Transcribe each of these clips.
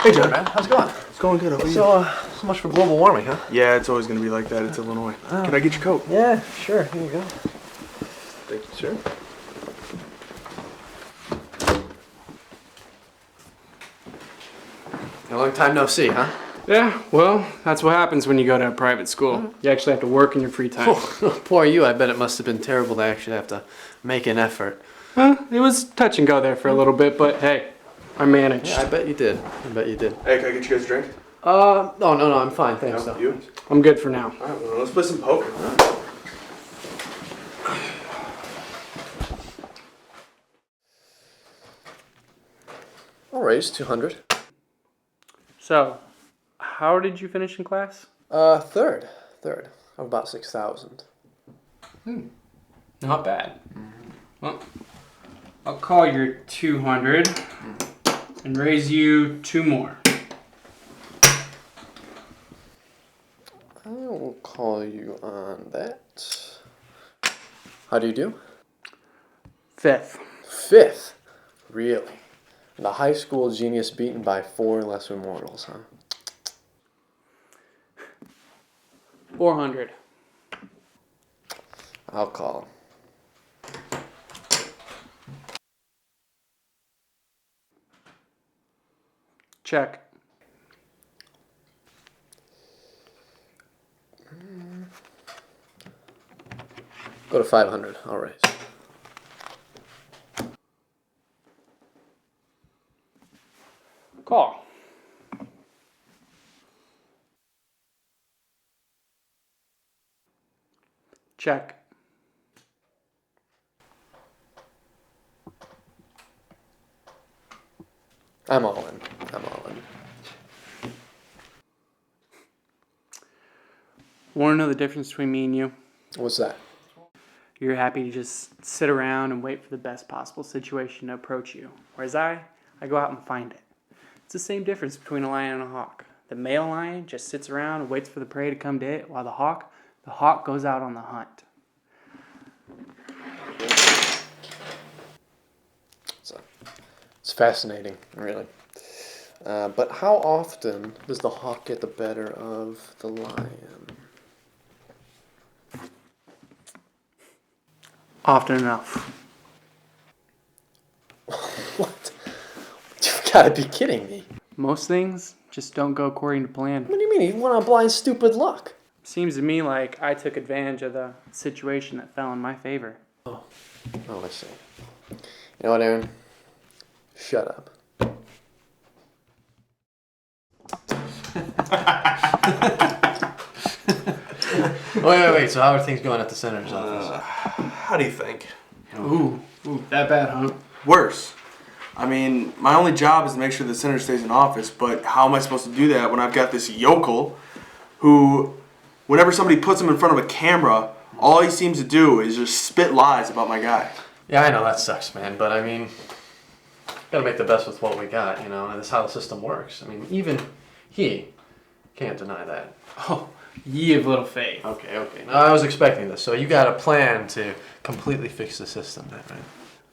Hey, John, man. How's it going? It's going good. How are you? So much for global warming, huh? Yeah, it's always going to be like that. It's Illinois. Oh. Can I get your coat? Yeah, sure. Here you go. Thank you, sir. A long time no see, huh? Yeah, well, that's what happens when you go to a private school. You actually have to work in your free time. Oh, poor you. I bet it must have been terrible to actually have to make an effort. It was touch and go there for a little bit, but hey, I managed. Yeah, I bet you did. I bet you did. Hey, can I get you guys a drink? No, I'm fine. Thanks, though. You? I'm good for now. All right, well, let's play some poker. I'll raise 200. So, how did you finish in class? Third. Of about 6,000. Not bad. Well, I'll call your 200 and raise you 2 more. I will call you on that. How do you do? 5th. 5th? Really? The high school genius beaten by 4 lesser mortals, huh? 400. I'll call. Check. Go to 500. I'll raise. Call. Check. I'm all in. Want to know the difference between me and you? What's that? You're happy to just sit around and wait for the best possible situation to approach you. Whereas I go out and find it. It's the same difference between a lion and a hawk. The male lion just sits around and waits for the prey to come to it, while the hawk goes out on the hunt. It's fascinating, really. But how often does the hawk get the better of the lion? Often enough. What? You've got to be kidding me. Most things just don't go according to plan. What do you mean? He went on blind stupid luck. Seems to me like I took advantage of the situation that fell in my favor. Oh, I see. You know what, Aaron? Shut up. Wait. So how are things going at the senator's office? How do you think? Ooh, that bad, huh? Worse. I mean, my only job is to make sure the senator stays in office, but how am I supposed to do that when I've got this yokel who, whenever somebody puts him in front of a camera, all he seems to do is just spit lies about my guy. Yeah, I know that sucks, man, but I mean, gotta make the best with what we got, you know, and that's how the system works. I mean, even he can't deny that. Oh, ye of little faith. Okay. Now, I was expecting this, so you got a plan to completely fix the system, then, right?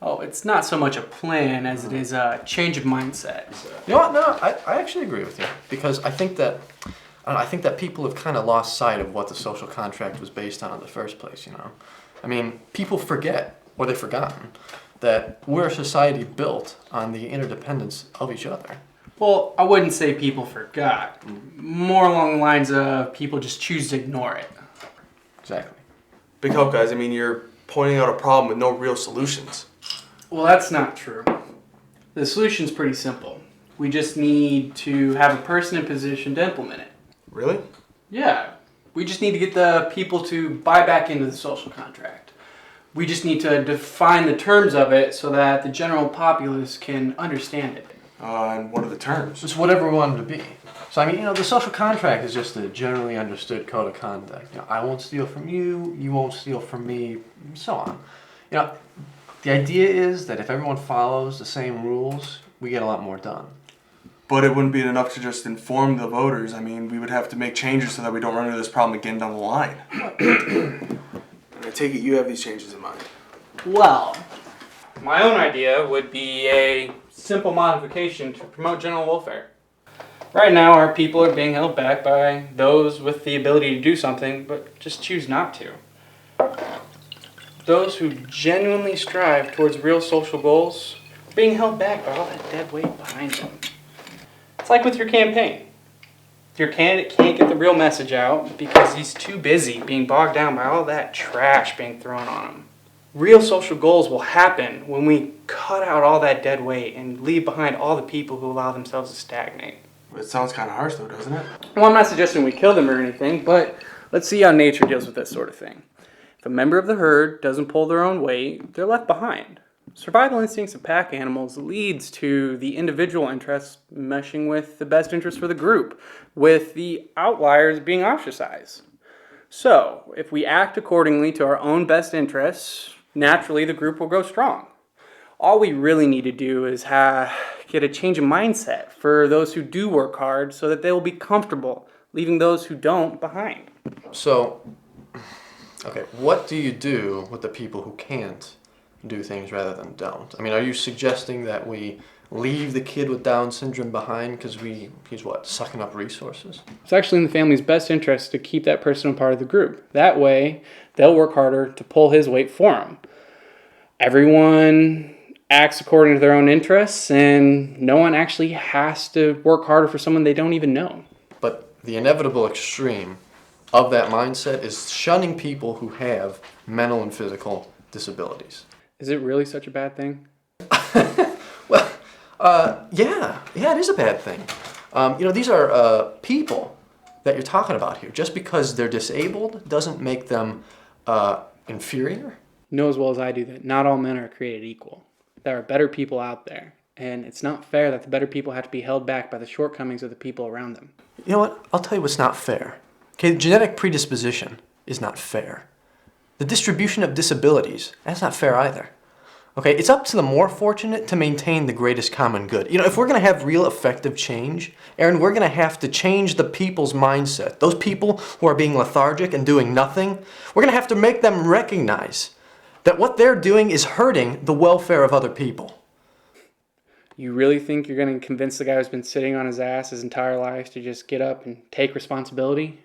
Oh, it's not so much a plan as it is a change of mindset. You know what? No, I actually agree with you, because I think that people have kind of lost sight of what the social contract was based on in the first place, you know? I mean, people forget, or they've forgotten, that we're a society built on the interdependence of each other. Well, I wouldn't say people forgot. More along the lines of people just choose to ignore it. Exactly. Big help, guys. I mean, you're pointing out a problem with no real solutions. Well, that's not true. The solution's pretty simple. We just need to have a person in position to implement it. Really? Yeah. We just need to get the people to buy back into the social contract. We just need to define the terms of it so that the general populace can understand it. And what are the terms? It's whatever we want it to be. So, I mean, you know, the social contract is just a generally understood code of conduct. You know, I won't steal from you, you won't steal from me, and so on. You know, the idea is that if everyone follows the same rules, we get a lot more done. But it wouldn't be enough to just inform the voters. I mean, we would have to make changes so that we don't run into this problem again down the line. I take it you have these changes in mind. Well, my own idea would be a simple modification to promote general welfare. Right now, our people are being held back by those with the ability to do something, but just choose not to. Those who genuinely strive towards real social goals are being held back by all that dead weight behind them. It's like with your campaign. Your candidate can't get the real message out because he's too busy being bogged down by all that trash being thrown on him. Real social goals will happen when we cut out all that dead weight and leave behind all the people who allow themselves to stagnate. It sounds kind of harsh though, doesn't it? Well, I'm not suggesting we kill them or anything, but let's see how nature deals with this sort of thing. If a member of the herd doesn't pull their own weight, they're left behind. Survival instincts of pack animals leads to the individual interests meshing with the best interest for the group, with the outliers being ostracized. So, if we act accordingly to our own best interests, naturally the group will grow strong. All we really need to do is get a change of mindset for those who do work hard so that they will be comfortable leaving those who don't behind. So, okay, what do you do with the people who can't do things rather than don't? I mean, are you suggesting that we leave the kid with Down syndrome behind because he's what, sucking up resources? It's actually in the family's best interest to keep that person a part of the group. That way, they'll work harder to pull his weight for him. Everyone acts according to their own interests, and no one actually has to work harder for someone they don't even know. But the inevitable extreme of that mindset is shunning people who have mental and physical disabilities. Is it really such a bad thing? Well, yeah, it is a bad thing. These are people that you're talking about here. Just because they're disabled doesn't make them inferior. You know as well as I do that not all men are created equal. There are better people out there, and it's not fair that the better people have to be held back by the shortcomings of the people around them. You know what? I'll tell you what's not fair. Okay, genetic predisposition is not fair. The distribution of disabilities, that's not fair either. Okay, it's up to the more fortunate to maintain the greatest common good. If we're going to have real effective change, Aaron, we're going to have to change the people's mindset. Those people who are being lethargic and doing nothing, we're going to have to make them recognize that what they're doing is hurting the welfare of other people. You really think you're going to convince the guy who's been sitting on his ass his entire life to just get up and take responsibility?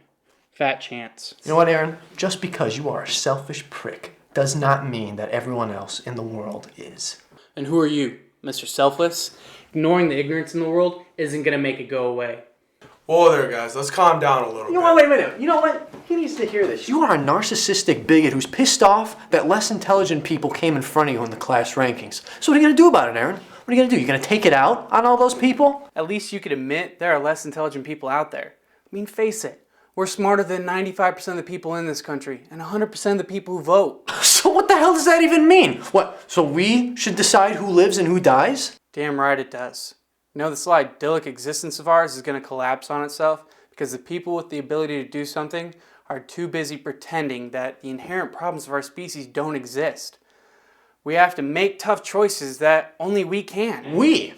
Fat chance. You know what, Aaron? Just because you are a selfish prick does not mean that everyone else in the world is. And who are you, Mr. Selfless? Ignoring the ignorance in the world isn't going to make it go away. Whoa there, guys. Let's calm down a little bit. You know what? Wait a minute. You know what? He needs to hear this. You are a narcissistic bigot who's pissed off that less intelligent people came in front of you in the class rankings. So what are you going to do about it, Aaron? What are you going to do? You going to take it out on all those people? At least you could admit there are less intelligent people out there. I mean, face it. We're smarter than 95% of the people in this country and 100% of the people who vote. So what the hell does that even mean? What, so we should decide who lives and who dies? Damn right it does. You know, this little idyllic existence of ours is going to collapse on itself because the people with the ability to do something are too busy pretending that the inherent problems of our species don't exist. We have to make tough choices that only we can. We?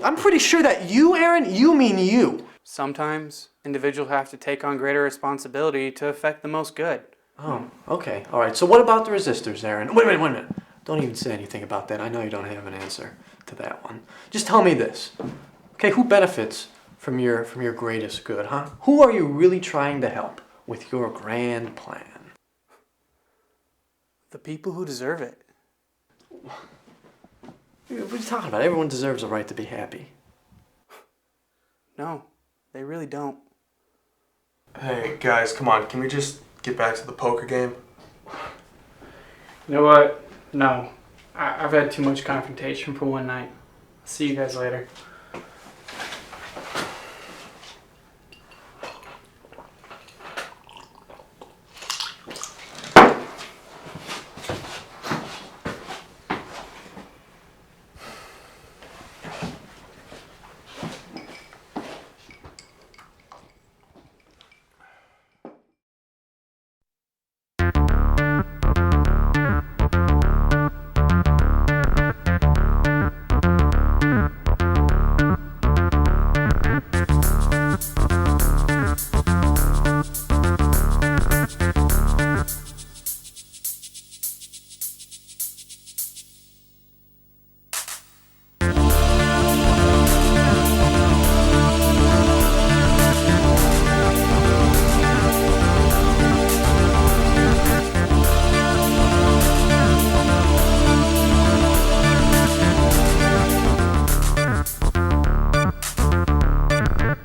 I'm pretty sure that you, Aaron, you mean you. Sometimes individuals have to take on greater responsibility to affect the most good. Oh, okay. All right. So what about the resistors, Aaron? Wait a minute. Don't even say anything about that. I know you don't have an answer to that one. Just tell me this. Okay, who benefits from your greatest good, huh? Who are you really trying to help with your grand plan? The people who deserve it. What are you talking about? Everyone deserves a right to be happy. No, they really don't. Hey, guys, come on. Can we just get back to the poker game? You know what? No. I've had too much confrontation for one night. See you guys later.